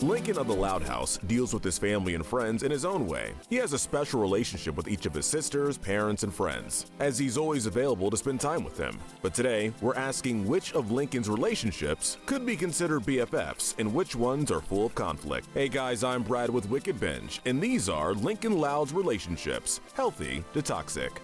Lincoln of the Loud House deals with his family and friends in his own way. He has a special relationship with each of his sisters, parents, and friends, as he's always available to spend time with them. But today, we're asking which of Lincoln's relationships could be considered BFFs and which ones are full of conflict. Hey guys, I'm Brad with Wicked Binge, and these are Lincoln Loud's relationships, healthy to toxic.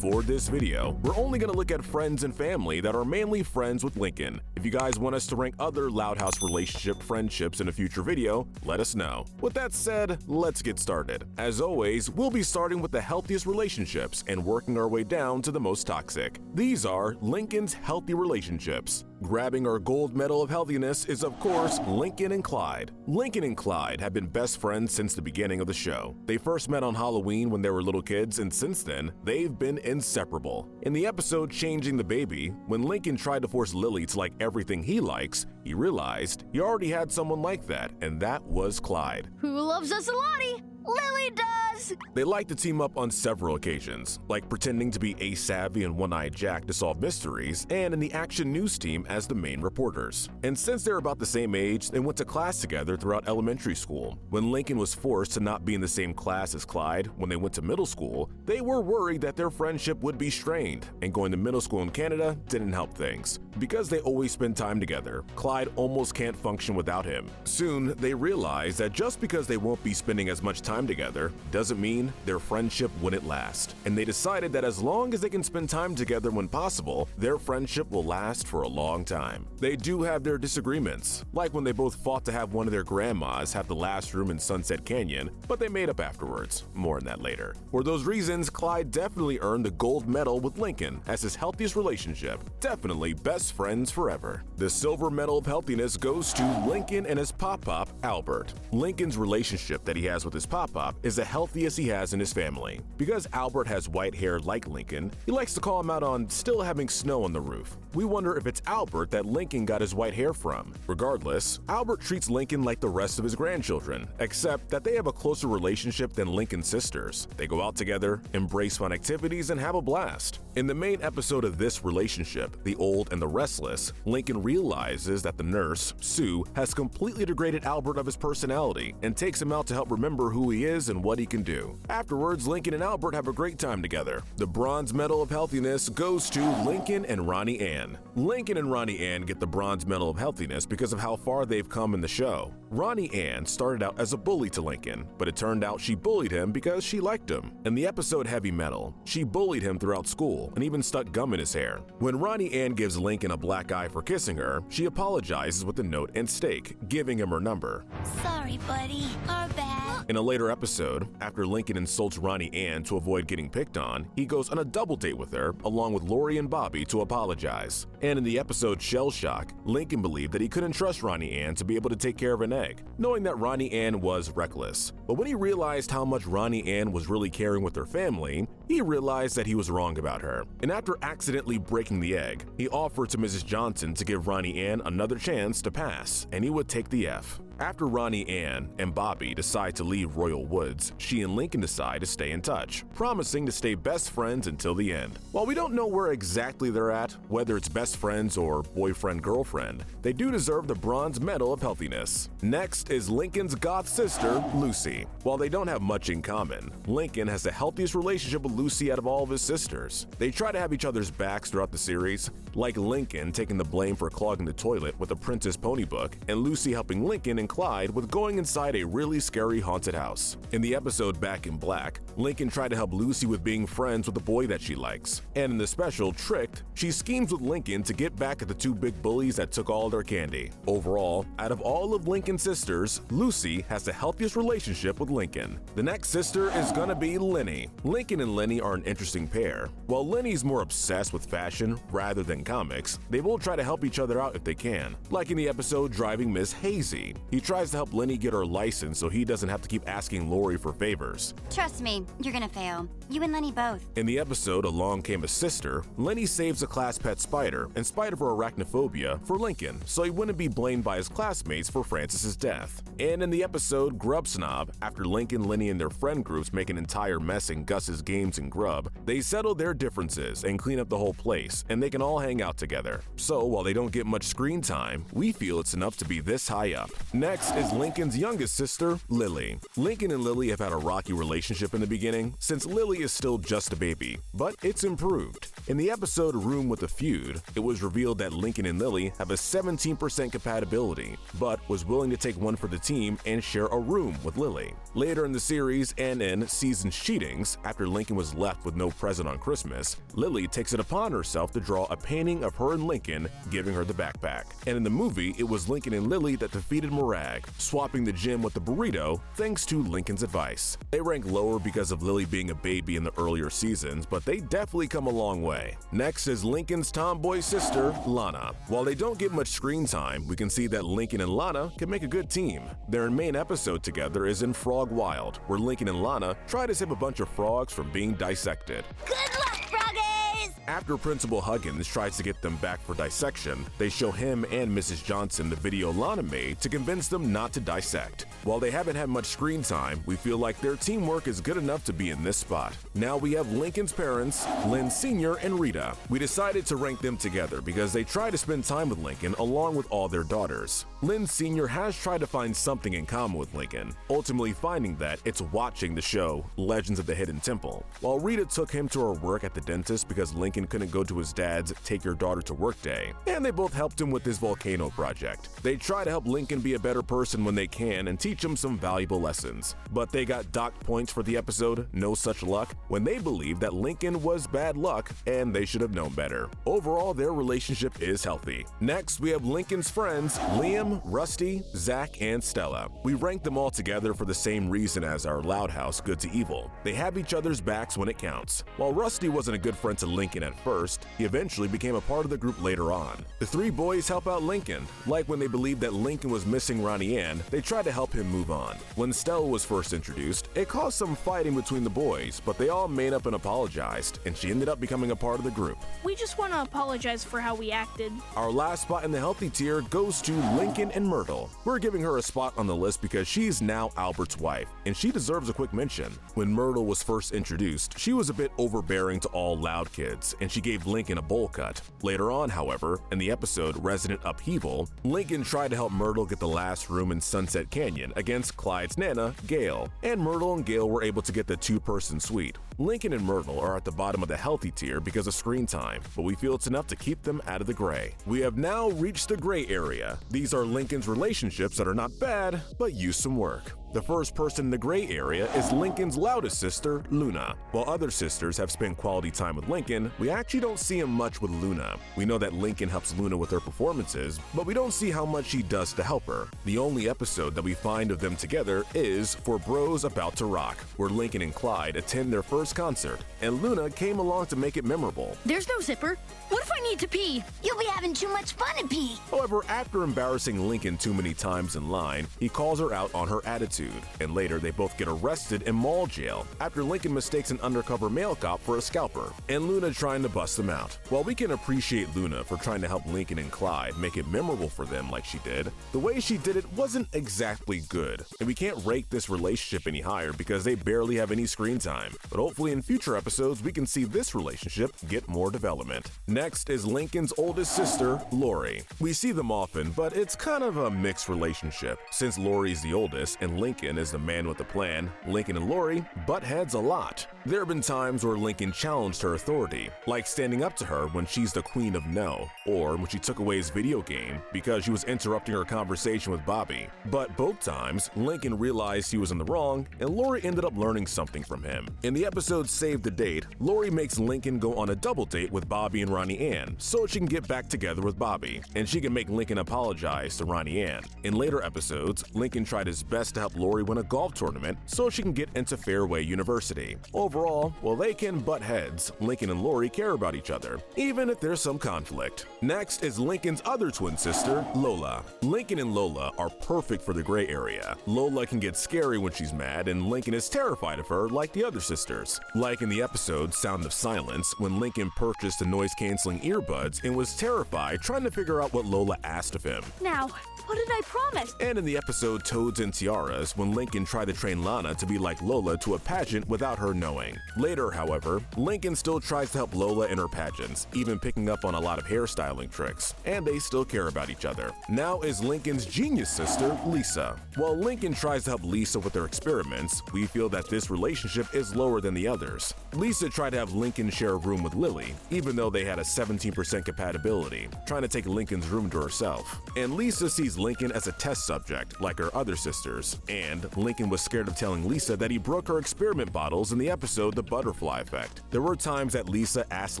For this video, we're only going to look at friends and family that are mainly friends with Lincoln. If you guys want us to rank other Loud House relationship friendships in a future video, let us know. With that said, let's get started. As always, we'll be starting with the healthiest relationships and working our way down to the most toxic. These are Lincoln's healthy relationships. Grabbing our gold medal of healthiness is, of course, Lincoln and Clyde. Lincoln and Clyde have been best friends since the beginning of the show. They first met on Halloween when they were little kids, and since then, they've been inseparable. In the episode Changing the Baby, when Lincoln tried to force Lily to like everything he likes, he realized he already had someone like that, and that was Clyde. Who loves us a lottie? Lily does! They like to team up on several occasions, like pretending to be Ace-Savvy and One-Eyed Jack to solve mysteries, and in the Action News team as the main reporters. And since they're about the same age, they went to class together throughout elementary school. When Lincoln was forced to not be in the same class as Clyde when they went to middle school, they were worried that their friendship would be strained, and going to middle school in Canada didn't help things. Because they always spend time together, Clyde almost can't function without him. Soon, they realize that just because they won't be spending as much time together doesn't mean their friendship wouldn't last. And they decided that as long as they can spend time together when possible, their friendship will last for a long time. They do have their disagreements, like when they both fought to have one of their grandmas have the last room in Sunset Canyon, but they made up afterwards. More on that later. For those reasons, Clyde definitely earned the gold medal with Lincoln as his healthiest relationship. Definitely best friends forever. The silver medal of healthiness goes to Lincoln and his pop-pop, Albert. Lincoln's relationship that he has with his pop-pop is the healthiest he has in his family. Because Albert has white hair like Lincoln, he likes to call him out on still having snow on the roof. We wonder if it's Albert that Lincoln got his white hair from. Regardless, Albert treats Lincoln like the rest of his grandchildren, except that they have a closer relationship than Lincoln's sisters. They go out together, embrace fun activities, and have a blast. In the main episode of this relationship, The Old and the Restless, Lincoln realizes that the nurse, Sue, has completely degraded Albert of his personality and takes him out to help remember who he is and what he can do. Afterwards, Lincoln and Albert have a great time together. The bronze medal of healthiness goes to Lincoln and Ronnie Ann. Lincoln and Ronnie Ann get the bronze medal of healthiness because of how far they've come in the show. Ronnie Ann started out as a bully to Lincoln, but it turned out she bullied him because she liked him. In the episode Heavy Metal, she bullied him throughout school and even stuck gum in his hair. When Ronnie Ann gives Lincoln a black eye for kissing her, she apologizes with a note and steak, giving him her number. Sorry, buddy. Our bad. In a later episode, after Lincoln insults Ronnie Ann to avoid getting picked on, he goes on a double date with her, along with Lori and Bobby, to apologize. And in the episode Shell Shock, Lincoln believed that he couldn't trust Ronnie Ann to be able to take care of an egg, knowing that Ronnie Ann was reckless. But when he realized how much Ronnie Ann was really caring with her family, he realized that he was wrong about her. And after accidentally breaking the egg, he offered to Mrs. Johnson to give Ronnie Ann another chance to pass, and he would take the F. After Ronnie Ann and Bobby decide to leave Royal Woods, she and Lincoln decide to stay in touch, promising to stay best friends until the end. While we don't know where exactly they're at, whether it's best friends or boyfriend-girlfriend, they do deserve the bronze medal of healthiness. Next is Lincoln's goth sister, Lucy. While they don't have much in common, Lincoln has the healthiest relationship with Lucy out of all of his sisters. They try to have each other's backs throughout the series, like Lincoln taking the blame for clogging the toilet with a Princess Pony book, and Lucy helping Lincoln and Clyde with going inside a really scary haunted house. In the episode Back in Black, Lincoln tried to help Lucy with being friends with the boy that she likes. And in the special Tricked, she schemes with Lincoln to get back at the two big bullies that took all their candy. Overall, out of all of Lincoln's sisters, Lucy has the healthiest relationship with Lincoln. The next sister is gonna be Lenny. Lincoln and Lenny are an interesting pair. While Lenny's more obsessed with fashion rather than comics, they will try to help each other out if they can. Like in the episode Driving Miss Hazy, he tries to help Lenny get her license so he doesn't have to keep asking Lori for favors. Trust me, you're gonna fail. You and Lenny both. In the episode Along Came a Sister, Lenny saves a class pet spider in spite of her arachnophobia for Lincoln, so he wouldn't be blamed by his classmates for Francis's death. And in the episode Grub Snob, after Lincoln, Lenny, and their friend groups make an entire mess in Gus's games and grub, they settle their differences and clean up the whole place, and they can all hang out together. So while they don't get much screen time, we feel it's enough to be this high up. Next is Lincoln's youngest sister, Lily. Lincoln and Lily have had a rocky relationship in the beginning, since Lily is still just a baby, but it's improved. In the episode Room with a Feud, it was revealed that Lincoln and Lily have a 17% compatibility, but was willing to take one for the team and share a room with Lily. Later in the series and in Season's Cheatings, after Lincoln was left with no present on Christmas, Lily takes it upon herself to draw a painting of her and Lincoln, giving her the backpack. And in the movie, it was Lincoln and Lily that defeated Morag, swapping the gym with the burrito thanks to Lincoln's advice. They rank lower because of Lily being a baby in the earlier seasons, but they definitely come a long way. Next is Lincoln's tomboy sister, Lana. While they don't get much screen time, we can see that Lincoln and Lana can make a good team. Their main episode together is in Frog Wild, where Lincoln and Lana try to save a bunch of frogs from being dissected. Good luck, froggies! After Principal Huggins tries to get them back for dissection, they show him and Mrs. Johnson the video Lana made to convince them not to dissect. While they haven't had much screen time, we feel like their teamwork is good enough to be in this spot. Now we have Lincoln's parents, Lynn Sr. and Rita. We decided to rank them together because they try to spend time with Lincoln along with all their daughters. Lynn Sr. has tried to find something in common with Lincoln, ultimately finding that it's watching the show Legends of the Hidden Temple. While Rita took him to her work at the dentist because Lincoln couldn't go to his dad's Take Your Daughter to Work day, and they both helped him with his volcano project. They try to help Lincoln be a better person when they can and teach him some valuable lessons. But they got docked points for the episode No Such Luck when they believed that Lincoln was bad luck and they should have known better. Overall, their relationship is healthy. Next, we have Lincoln's friends, Liam, Rusty, Zach, and Stella. We rank them all together for the same reason as our Loud House Good to Evil. They have each other's backs when it counts. While Rusty wasn't a good friend to Lincoln at first, he eventually became a part of the group later on. The three boys help out Lincoln. Like when they believed that Lincoln was missing Ronnie Ann, they tried to help him move on. When Stella was first introduced, it caused some fighting between the boys, but they all made up and apologized, and she ended up becoming a part of the group. We just want to apologize for how we acted. Our last spot in the healthy tier goes to Lincoln and Myrtle. We're giving her a spot on the list because she's now Albert's wife, and she deserves a quick mention. When Myrtle was first introduced, she was a bit overbearing to all Loud kids, and she gave Lincoln a bowl cut. Later on, however, in the episode Resident Upheaval, Lincoln tried to help Myrtle get the last room in Sunset Canyon against Clyde's Nana, Gail, and Myrtle and Gail were able to get the two-person suite. Lincoln and Myrtle are at the bottom of the healthy tier because of screen time, but we feel it's enough to keep them out of the gray. We have now reached the gray area. These are Lincoln's relationships that are not bad, but use some work. The first person in the gray area is Lincoln's loudest sister, Luna. While other sisters have spent quality time with Lincoln, we actually don't see him much with Luna. We know that Lincoln helps Luna with her performances, but we don't see how much she does to help her. The only episode that we find of them together is For Bros About to Rock, where Lincoln and Clyde attend their first concert, and Luna came along to make it memorable. There's no zipper. What if I need to pee? You'll be having too much fun at pee. However, after embarrassing Lincoln too many times in line, he calls her out on her attitude, and later they both get arrested in mall jail after Lincoln mistakes an undercover male cop for a scalper, and Luna trying to bust them out. While we can appreciate Luna for trying to help Lincoln and Clyde make it memorable for them like she did, the way she did it wasn't exactly good, and we can't rate this relationship any higher because they barely have any screen time. But hopefully in future episodes we can see this relationship get more development. Next is Lincoln's oldest sister, Lori. We see them often, but it's kind of a mixed relationship. Since Lori's the oldest and Lincoln is the man with the plan, Lincoln and Lori butt heads a lot. There have been times where Lincoln challenged her authority, like standing up to her when she's the queen of no, or when she took away his video game because she was interrupting her conversation with Bobby. But both times, Lincoln realized he was in the wrong, and Lori ended up learning something from him. In the episode Save the Date, Lori makes Lincoln go on a double date with Bobby and Ronnie Ann so she can get back together with Bobby, and she can make Lincoln apologize to Ronnie Ann. In later episodes, Lincoln tried his best to help Lori win a golf tournament so she can get into Fairway University. Overall, while they can butt heads, Lincoln and Lori care about each other, even if there's some conflict. Next is Lincoln's other twin sister, Lola. Lincoln and Lola are perfect for the gray area. Lola can get scary when she's mad, and Lincoln is terrified of her like the other sisters. Like in the episode Sound of Silence, when Lincoln purchased a noise-canceling using earbuds and was terrified trying to figure out what Lola asked of him. Now, what did I promise? And in the episode Toads and Tiaras, when Lincoln tried to train Lana to be like Lola to a pageant without her knowing. Later, however, Lincoln still tries to help Lola in her pageants, even picking up on a lot of hairstyling tricks, and they still care about each other. Now is Lincoln's genius sister, Lisa. While Lincoln tries to help Lisa with her experiments, we feel that this relationship is lower than the others. Lisa tried to have Lincoln share a room with Lily, even though they had a 17% compatibility, trying to take Lincoln's room to herself. And Lisa sees Lincoln as a test subject, like her other sisters, and Lincoln was scared of telling Lisa that he broke her experiment bottles in the episode The Butterfly Effect. There were times that Lisa asked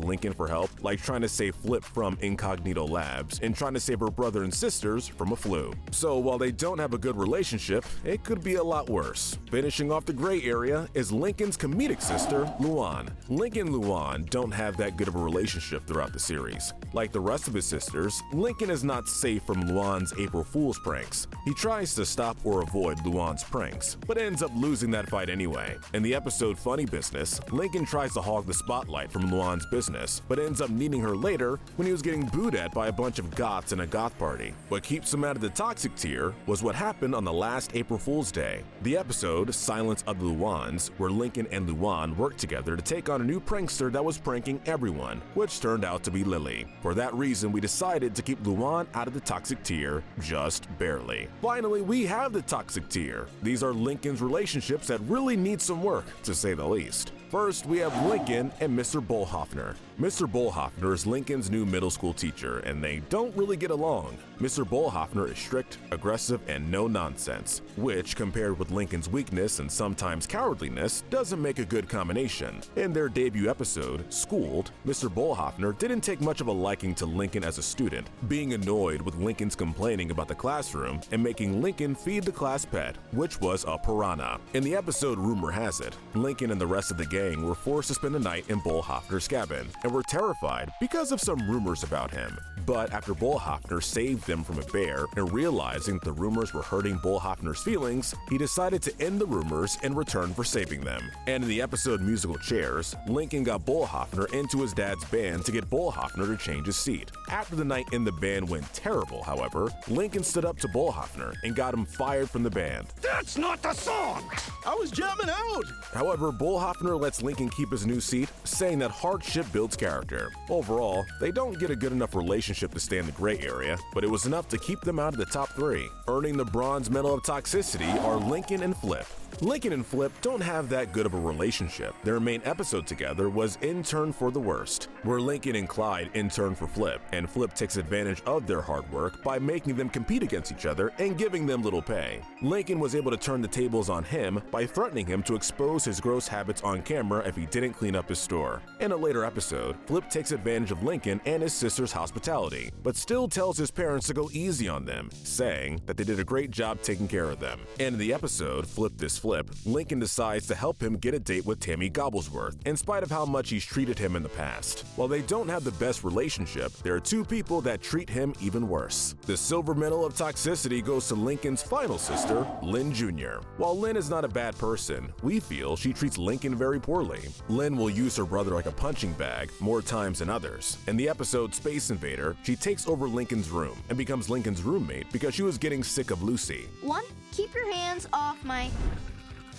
Lincoln for help, like trying to save Flip from Incognito Labs and trying to save her brother and sisters from a flu. So while they don't have a good relationship, it could be a lot worse. Finishing off the gray area is Lincoln's comedic sister, Luan. Lincoln and Luan don't have that good of a relationship throughout the series. Like the rest of his sisters, Lincoln is not safe from Luan's April Fool's pranks. He tries to stop or avoid Luan's pranks, but ends up losing that fight anyway. In the episode Funny Business, Lincoln tries to hog the spotlight from Luan's business, but ends up needing her later when he was getting booed at by a bunch of goths in a goth party. What keeps him out of the toxic tier was what happened on the last April Fool's Day. The episode Silence of the Luans, where Lincoln and Luan worked together to take on a new prankster that was pranking everyone, which turned out to be Lily. For that reason, we decided to keep Luan out of the toxic tier, just barely. Finally, we have the toxic tier. These are Lincoln's relationships that really need some work, to say the least. First, we have Lincoln and Mr. Bullhoffner. Mr. Bullhoffner is Lincoln's new middle school teacher, and they don't really get along. Mr. Bullhoffner is strict, aggressive, and no nonsense, which, compared with Lincoln's weakness and sometimes cowardliness, doesn't make a good combination. In their debut episode, Schooled, Mr. Bullhoffner didn't take much of a liking to Lincoln as a student, being annoyed with Lincoln's complaining about the classroom and making Lincoln feed the class pet, which was a piranha. In the episode Rumor Has It, Lincoln and the rest of the gang were forced to spend the night in Bullhoffner's cabin and were terrified because of some rumors about him. But after Bullhoffner saved them from a bear and realizing that the rumors were hurting Bullhoffner's feelings, he decided to end the rumors in return for saving them. And in the episode Musical Chairs, Lincoln got Bullhoffner into his dad's band to get Bullhoffner to change his seat. After the night in the band went terrible, however, Lincoln stood up to Bullhoffner and got him fired from the band. That's not the song! I was jamming out! However, Bullhoffner lets Lincoln keep his new seat, saying that hardship builds character. Overall, they don't get a good enough relationship to stay in the gray area, but it was enough to keep them out of the top 3. Earning the bronze medal of toxicity are Lincoln and Flip. Lincoln and Flip don't have that good of a relationship. Their main episode together was Intern for the Worst, where Lincoln and Clyde intern for Flip, and Flip takes advantage of their hard work by making them compete against each other and giving them little pay. Lincoln was able to turn the tables on him by threatening him to expose his gross habits on camera if he didn't clean up his store. In a later episode, Flip takes advantage of Lincoln and his sister's hospitality, but still tells his parents to go easy on them, saying that they did a great job taking care of them. And in the episode Flip This Flip, Lincoln decides to help him get a date with Tammy Gobblesworth, in spite of how much he's treated him in the past. While they don't have the best relationship, there are 2 people that treat him even worse. The silver medal of toxicity goes to Lincoln's final sister, Lynn Jr. While Lynn is not a bad person, we feel she treats Lincoln very poorly. Lynn will use her brother like a punching bag more times than others. In the episode Space Invader, she takes over Lincoln's room and becomes Lincoln's roommate because she was getting sick of Lucy. One, keep your hands off my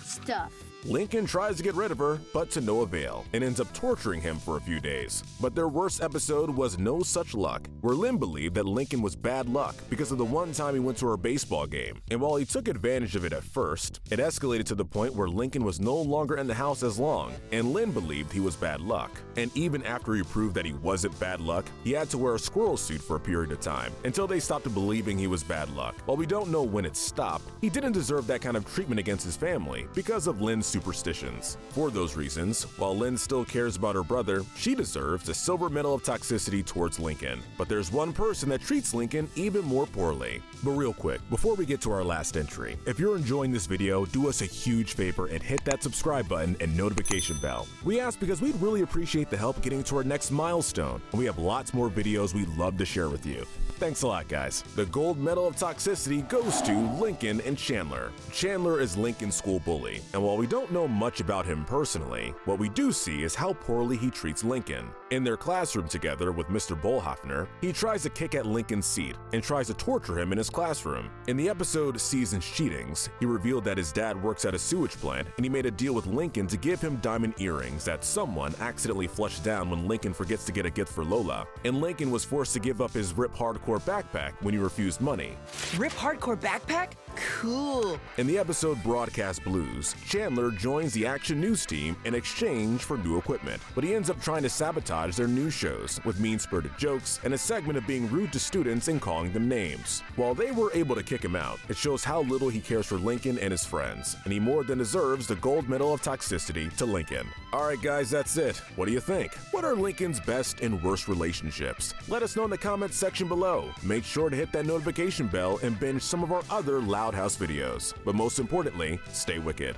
stuff. Lincoln tries to get rid of her, but to no avail, and ends up torturing him for a few days. But their worst episode was No Such Luck, where Lynn believed that Lincoln was bad luck because of the one time he went to her baseball game. And while he took advantage of it at first, it escalated to the point where Lincoln was no longer in the house as long, and Lynn believed he was bad luck. And even after he proved that he wasn't bad luck, he had to wear a squirrel suit for a period of time, until they stopped believing he was bad luck. While we don't know when it stopped, he didn't deserve that kind of treatment against his family because of Lynn's superstitions. For those reasons, while Lynn still cares about her brother, she deserves the silver medal of toxicity towards Lincoln. But there's one person that treats Lincoln even more poorly. But real quick, before we get to our last entry, if you're enjoying this video, do us a huge favor and hit that subscribe button and notification bell. We ask because we'd really appreciate the help getting to our next milestone, and we have lots more videos we'd love to share with you. Thanks a lot, guys. The gold medal of toxicity goes to Lincoln and Chandler. Chandler is Lincoln's school bully, and while we don't don't know much about him personally, what we do see is how poorly he treats Lincoln. In their classroom together with Mr. Bolhofner, he tries to kick at Lincoln's seat and tries to torture him in his classroom. In the episode Season's Cheatings, he revealed that his dad works at a sewage plant and he made a deal with Lincoln to give him diamond earrings that someone accidentally flushed down when Lincoln forgets to get a gift for Lola. And Lincoln was forced to give up his Rip Hardcore backpack when he refused money. Rip Hardcore backpack? Cool. In the episode Broadcast Blues, Chandler joins the Action News team in exchange for new equipment, but he ends up trying to sabotage their news shows with mean-spirited jokes and a segment of being rude to students and calling them names. While they were able to kick him out, it shows how little he cares for Lincoln and his friends, and he more than deserves the gold medal of toxicity to Lincoln. Alright guys, that's it. What do you think? What are Lincoln's best and worst relationships? Let us know in the comments section below. Make sure to hit that notification bell and binge some of our other Loud House videos. But most importantly, stay wicked.